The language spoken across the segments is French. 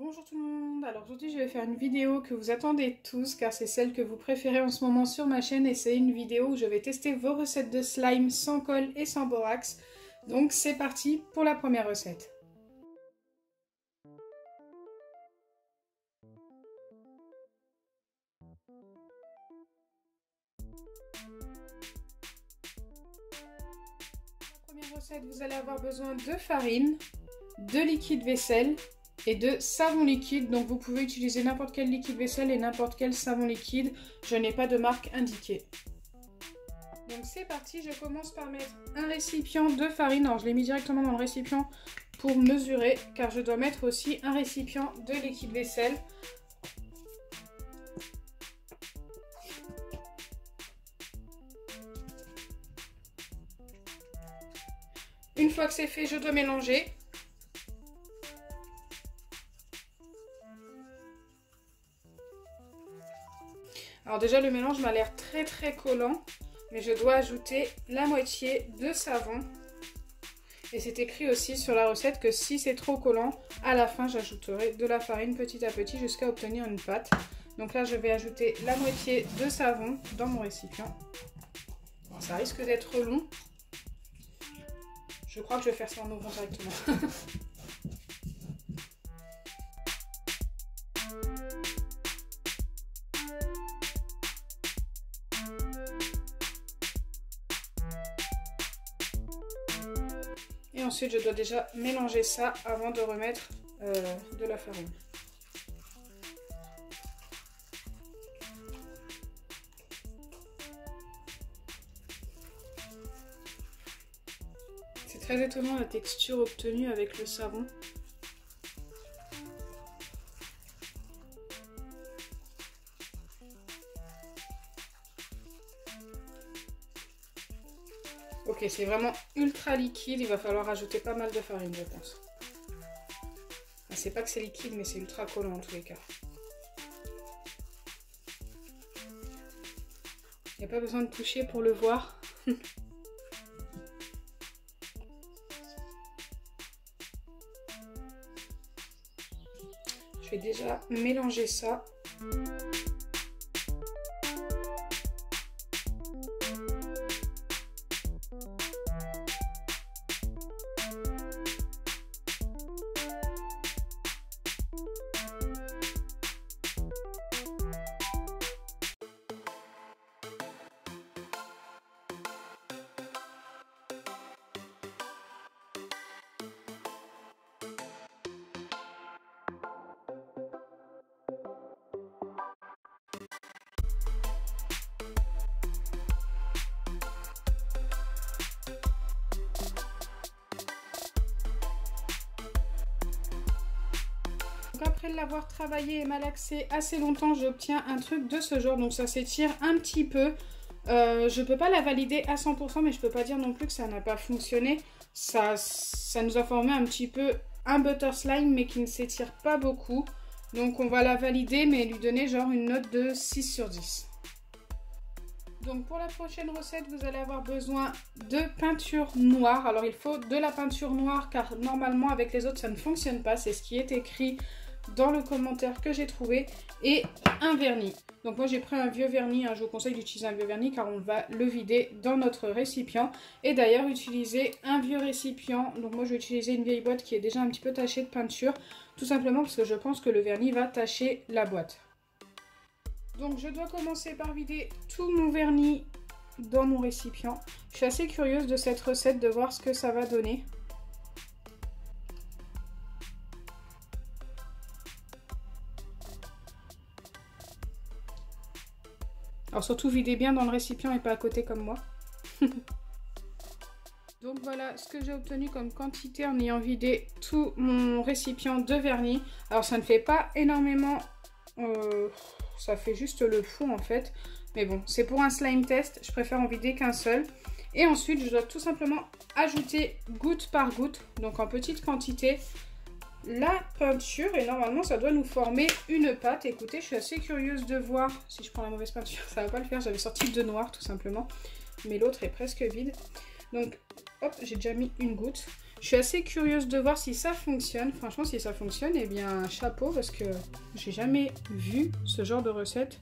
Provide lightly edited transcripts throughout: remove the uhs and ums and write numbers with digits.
Bonjour tout le monde, alors aujourd'hui je vais faire une vidéo que vous attendez tous car c'est celle que vous préférez en ce moment sur ma chaîne et c'est une vidéo où je vais tester vos recettes de slime sans colle et sans borax. Donc c'est parti pour la première recette. Pour la première recette, vous allez avoir besoin de farine, de liquide vaisselle et de savon liquide. Donc vous pouvez utiliser n'importe quel liquide vaisselle et n'importe quel savon liquide. Je n'ai pas de marque indiquée. Donc c'est parti, je commence par mettre un récipient de farine. Alors je l'ai mis directement dans le récipient pour mesurer car je dois mettre aussi un récipient de liquide vaisselle. Une fois que c'est fait, je dois mélanger. Alors déjà le mélange m'a l'air très collant, mais je dois ajouter la moitié de savon. Et c'est écrit aussi sur la recette que si c'est trop collant, à la fin j'ajouterai de la farine petit à petit jusqu'à obtenir une pâte. Donc là je vais ajouter la moitié de savon dans mon récipient. Bon, ça risque d'être long. Je crois que je vais faire ça en ouvrant directement. Et ensuite, je dois déjà mélanger ça avant de remettre de la farine. C'est très étonnant la texture obtenue avec le savon. Ok, c'est vraiment ultra liquide, il va falloir rajouter pas mal de farine, je pense. C'est pas que c'est liquide, mais c'est ultra collant en tous les cas. Il n'y a pas besoin de toucher pour le voir. Je vais déjà mélanger ça. Après l'avoir travaillé et malaxé assez longtemps, j'obtiens un truc de ce genre. Donc ça s'étire un petit peu. Je peux pas la valider à 100%, mais je peux pas dire non plus que ça n'a pas fonctionné. Ça nous a formé un petit peu un butter slime, mais qui ne s'étire pas beaucoup. Donc on va la valider, mais lui donner genre une note de 6 sur 10. Donc pour la prochaine recette, vous allez avoir besoin de peinture noire. Alors il faut de la peinture noire car normalement avec les autres ça ne fonctionne pas. C'est ce qui est écrit dans le commentaire que j'ai trouvé. Et un vernis. Donc moi j'ai pris un vieux vernis. Je vous conseille d'utiliser un vieux vernis car on va le vider dans notre récipient. Et d'ailleurs utiliser un vieux récipient. Donc moi je vais utiliser une vieille boîte qui est déjà un petit peu tachée de peinture. Tout simplement parce que je pense que le vernis va tacher la boîte. Donc je dois commencer par vider tout mon vernis dans mon récipient. Je suis assez curieuse de cette recette, de voir ce que ça va donner. Alors surtout videz bien dans le récipient et pas à côté comme moi. Donc voilà ce que j'ai obtenu comme quantité en ayant vidé tout mon récipient de vernis. Alors ça ne fait pas énormément... ça fait juste le fond en fait. Mais bon, c'est pour un slime test. Je préfère en vider qu'un seul. Et ensuite, je dois tout simplement ajouter goutte par goutte, donc en petite quantité, la peinture. Et normalement, ça doit nous former une pâte. Écoutez, je suis assez curieuse de voir si je prends la mauvaise peinture. Ça va pas le faire. J'avais sorti de noir tout simplement. Mais l'autre est presque vide. Donc, hop, j'ai déjà mis une goutte. Je suis assez curieuse de voir si ça fonctionne. Franchement, si ça fonctionne, eh bien, chapeau, parce que j'ai jamais vu ce genre de recette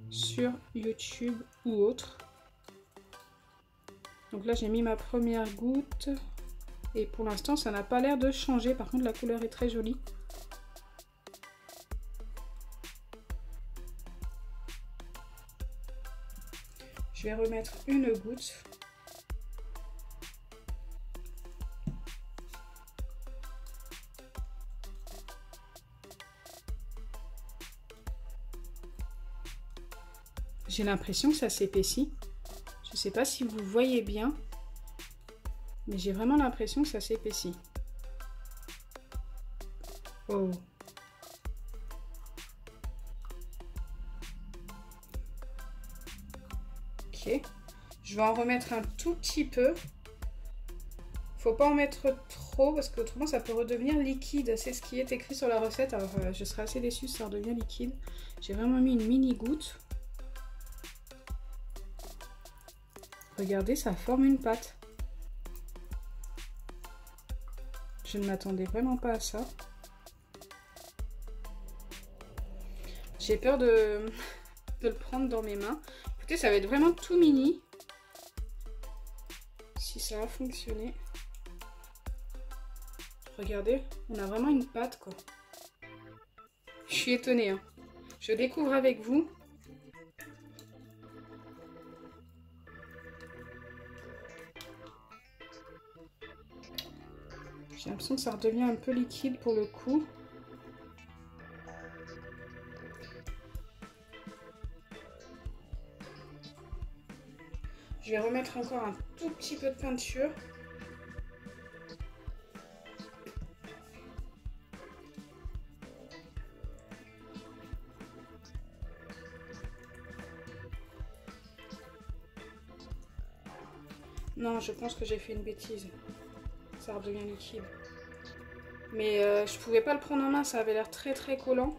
sur YouTube ou autre. Donc là, j'ai mis ma première goutte. Et pour l'instant, ça n'a pas l'air de changer. Par contre, la couleur est très jolie. Je vais remettre une goutte. J'ai l'impression que ça s'épaissit. Je ne sais pas si vous voyez bien, mais j'ai vraiment l'impression que ça s'épaissit. Oh. Ok. Je vais en remettre un tout petit peu. Faut pas en mettre trop parce qu'autrement ça peut redevenir liquide. C'est ce qui est écrit sur la recette. Alors je serais assez déçue si ça redevient liquide. J'ai vraiment mis une mini goutte. Regardez, ça forme une pâte. Je ne m'attendais vraiment pas à ça. J'ai peur de le prendre dans mes mains. Écoutez, ça va être vraiment tout mini. Si ça a fonctionné. Regardez, on a vraiment une pâte, quoi. Je suis étonnée, hein. Je découvre avec vous. J'ai l'impression que ça redevient un peu liquide pour le coup. Je vais remettre encore un tout petit peu de peinture. Non, je pense que j'ai fait une bêtise. Ça redevient liquide. Mais je pouvais pas le prendre en main, ça avait l'air très très collant.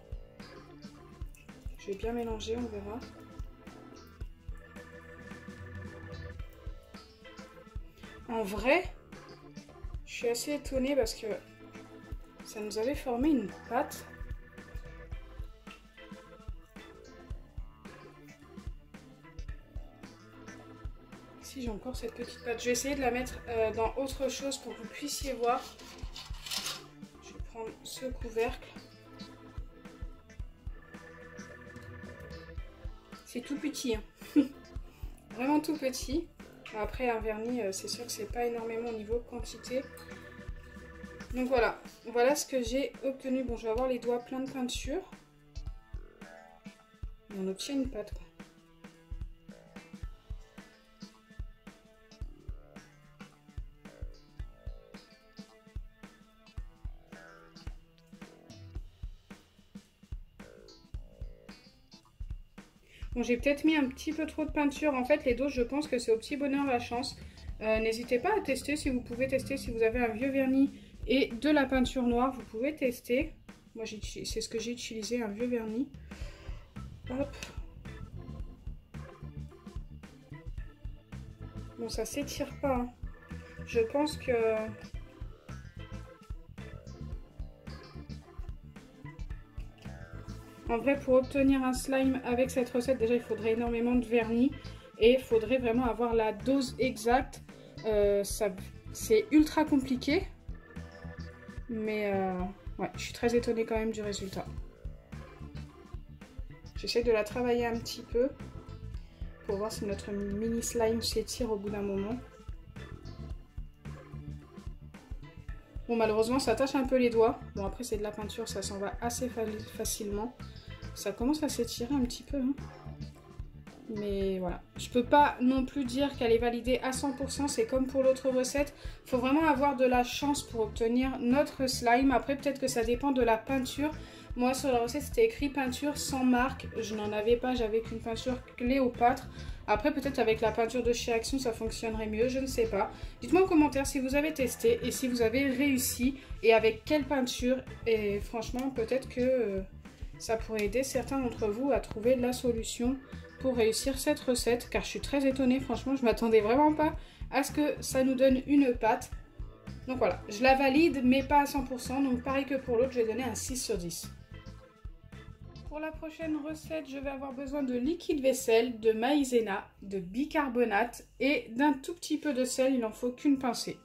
Je vais bien mélanger, on verra. En vrai, je suis assez étonnée parce que ça nous avait formé une pâte. Si j'ai encore cette petite pâte, je vais essayer de la mettre dans autre chose pour que vous puissiez voir. Je vais prendre ce couvercle. C'est tout petit, hein. Vraiment tout petit. Après un vernis, c'est sûr que c'est pas énormément au niveau quantité. Donc voilà, voilà ce que j'ai obtenu. Bon, je vais avoir les doigts pleins de peinture. Et on obtient une pâte, quoi. Bon, j'ai peut-être mis un petit peu trop de peinture. En fait, les doses, je pense que c'est au petit bonheur la chance. N'hésitez pas à tester si vous pouvez tester. Si vous avez un vieux vernis et de la peinture noire, vous pouvez tester. Moi, c'est ce que j'ai utilisé, un vieux vernis. Hop. Bon, ça s'étire pas, hein. Je pense que... En vrai, pour obtenir un slime avec cette recette, déjà, il faudrait énormément de vernis. Et il faudrait vraiment avoir la dose exacte. C'est ultra compliqué. Mais ouais, je suis très étonnée quand même du résultat. J'essaie de la travailler un petit peu. Pour voir si notre mini slime s'étire au bout d'un moment. Bon, malheureusement, ça tâche un peu les doigts. Bon, après, c'est de la peinture, ça s'en va assez facilement. Ça commence à s'étirer un petit peu, hein. Mais voilà. Je peux pas non plus dire qu'elle est validée à 100%. C'est comme pour l'autre recette. Il faut vraiment avoir de la chance pour obtenir notre slime. Après, peut-être que ça dépend de la peinture. Moi, sur la recette, c'était écrit peinture sans marque. Je n'en avais pas. J'avais qu'une peinture Cléopâtre. Après, peut-être avec la peinture de chez Action, ça fonctionnerait mieux. Je ne sais pas. Dites-moi en commentaire si vous avez testé et si vous avez réussi. Et avec quelle peinture. Et franchement, peut-être que ça pourrait aider certains d'entre vous à trouver la solution pour réussir cette recette, car je suis très étonnée, franchement je m'attendais vraiment pas à ce que ça nous donne une pâte. Donc voilà, je la valide mais pas à 100%, donc pareil que pour l'autre, je vais donner un 6 sur 10. Pour la prochaine recette, je vais avoir besoin de liquide vaisselle, de maïzena, de bicarbonate et d'un tout petit peu de sel, il n'en faut qu'une pincée.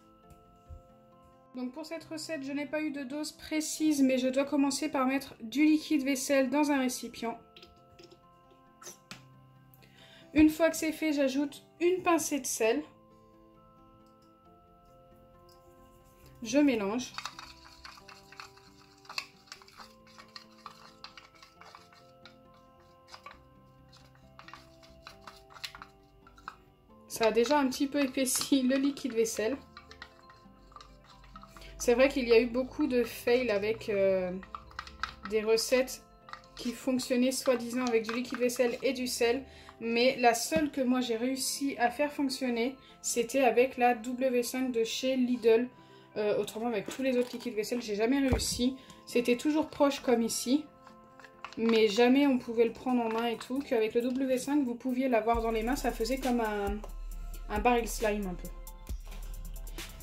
Donc pour cette recette, je n'ai pas eu de dose précise, mais je dois commencer par mettre du liquide vaisselle dans un récipient. Une fois que c'est fait, j'ajoute une pincée de sel. Je mélange. Ça a déjà un petit peu épaissi le liquide vaisselle. C'est vrai qu'il y a eu beaucoup de fails avec des recettes qui fonctionnaient soi-disant avec du liquide vaisselle et du sel. Mais la seule que moi j'ai réussi à faire fonctionner, c'était avec la W5 de chez Lidl. Autrement, avec tous les autres liquides vaisselle, j'ai jamais réussi. C'était toujours proche comme ici. Mais jamais on pouvait le prendre en main et tout. Qu'avec le W5, vous pouviez l'avoir dans les mains. Ça faisait comme un baril slime un peu.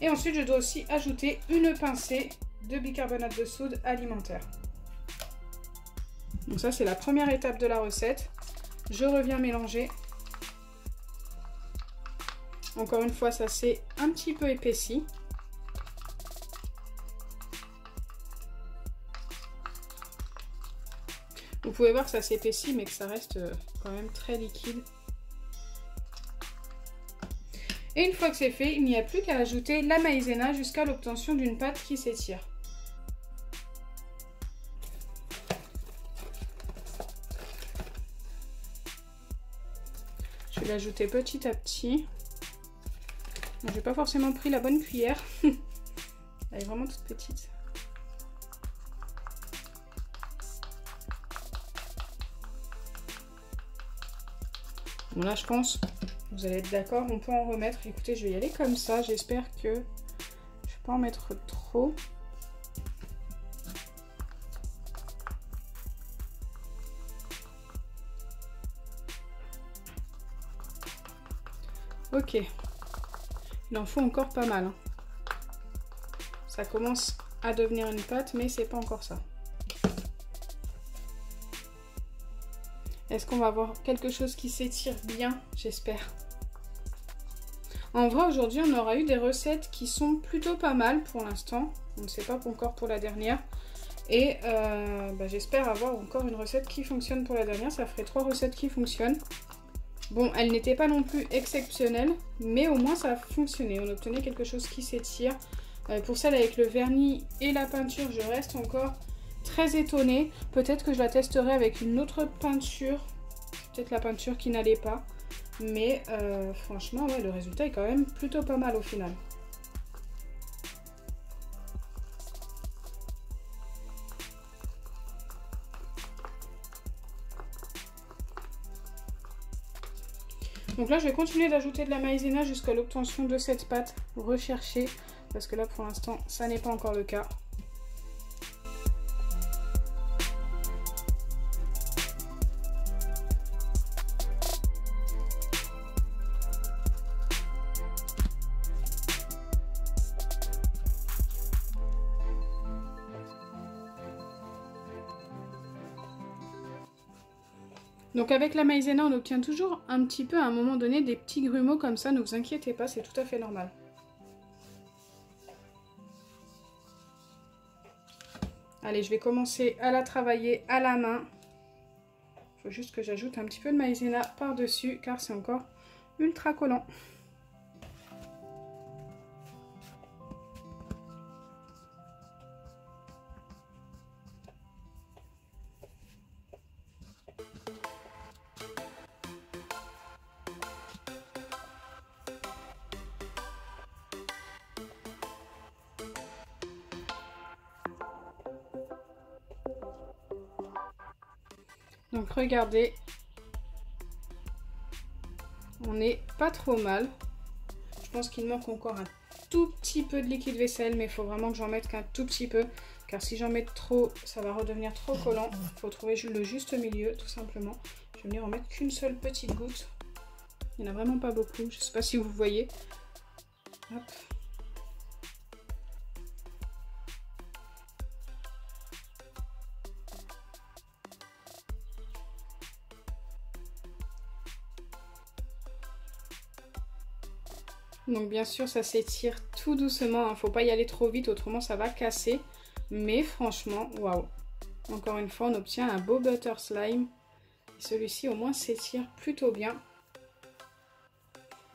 Et ensuite, je dois aussi ajouter une pincée de bicarbonate de soude alimentaire. Donc ça, c'est la première étape de la recette. Je reviens mélanger. Encore une fois, ça s'est un petit peu épaissi. Vous pouvez voir que ça s'épaissit, mais que ça reste quand même très liquide. Et une fois que c'est fait, il n'y a plus qu'à ajouter la maïzena jusqu'à l'obtention d'une pâte qui s'étire. Je vais l'ajouter petit à petit. Je n'ai pas forcément pris la bonne cuillère. Elle est vraiment toute petite. Bon là je pense, vous allez être d'accord, on peut en remettre. Écoutez, je vais y aller comme ça, j'espère que je ne vais pas en mettre trop. Ok, il en faut encore pas mal. Hein. Ça commence à devenir une pâte, mais c'est pas encore ça. Est-ce qu'on va avoir quelque chose qui s'étire bien? J'espère. En vrai, aujourd'hui, on aura eu des recettes qui sont plutôt pas mal pour l'instant. On ne sait pas encore pour la dernière. Et j'espère avoir encore une recette qui fonctionne pour la dernière. Ça ferait 3 recettes qui fonctionnent. Bon, elles n'étaient pas non plus exceptionnelles, mais au moins ça a fonctionné. On obtenait quelque chose qui s'étire. Pour celle avec le vernis et la peinture, je reste encore très étonnée. Peut-être que je la testerai avec une autre peinture. Peut-être la peinture qui n'allait pas. Mais franchement, ouais, le résultat est quand même plutôt pas mal au final. Donc là, je vais continuer d'ajouter de la maïzena jusqu'à l'obtention de cette pâte recherchée. Parce que là, pour l'instant, ça n'est pas encore le cas. Donc avec la maïzena, on obtient toujours un petit peu à un moment donné des petits grumeaux comme ça, ne vous inquiétez pas, c'est tout à fait normal. Allez, je vais commencer à la travailler à la main. Il faut juste que j'ajoute un petit peu de maïzena par-dessus car c'est encore ultra collant. Donc regardez, on n'est pas trop mal. Je pense qu'il manque encore un tout petit peu de liquide vaisselle, mais il faut vraiment que j'en mette qu'un tout petit peu. Car si j'en mets trop, ça va redevenir trop collant. Il faut trouver le juste milieu, tout simplement. Je vais venir en mettre qu'une seule petite goutte. Il n'y en a vraiment pas beaucoup, je ne sais pas si vous voyez. Hop. Donc bien sûr ça s'étire tout doucement, hein. Faut pas y aller trop vite autrement ça va casser. Mais franchement, waouh. Encore une fois on obtient un beau butter slime. Celui-ci au moins s'étire plutôt bien.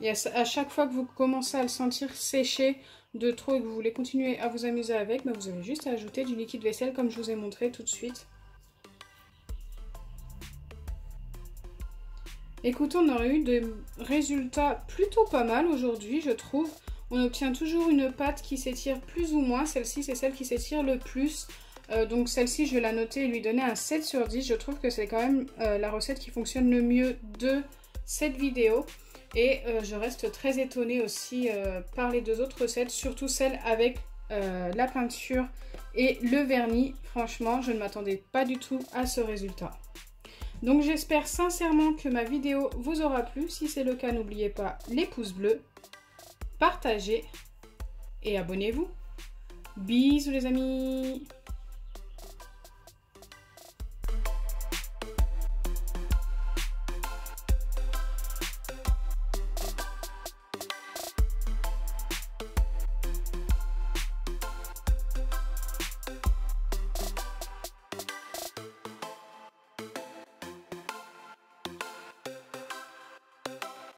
Et à chaque fois que vous commencez à le sentir sécher de trop et que vous voulez continuer à vous amuser avec, bah vous avez juste à ajouter du liquide vaisselle comme je vous ai montré tout de suite. Écoutez, on aurait eu des résultats plutôt pas mal aujourd'hui, je trouve. On obtient toujours une pâte qui s'étire plus ou moins. Celle-ci, c'est celle qui s'étire le plus. Donc celle-ci, je vais la noter et lui donner un 7 sur 10. Je trouve que c'est quand même la recette qui fonctionne le mieux de cette vidéo. Et je reste très étonnée aussi par les deux autres recettes, surtout celle avec la peinture et le vernis. Franchement, je ne m'attendais pas du tout à ce résultat. Donc j'espère sincèrement que ma vidéo vous aura plu. Si c'est le cas, n'oubliez pas les pouces bleus, partagez et abonnez-vous. Bisous les amis!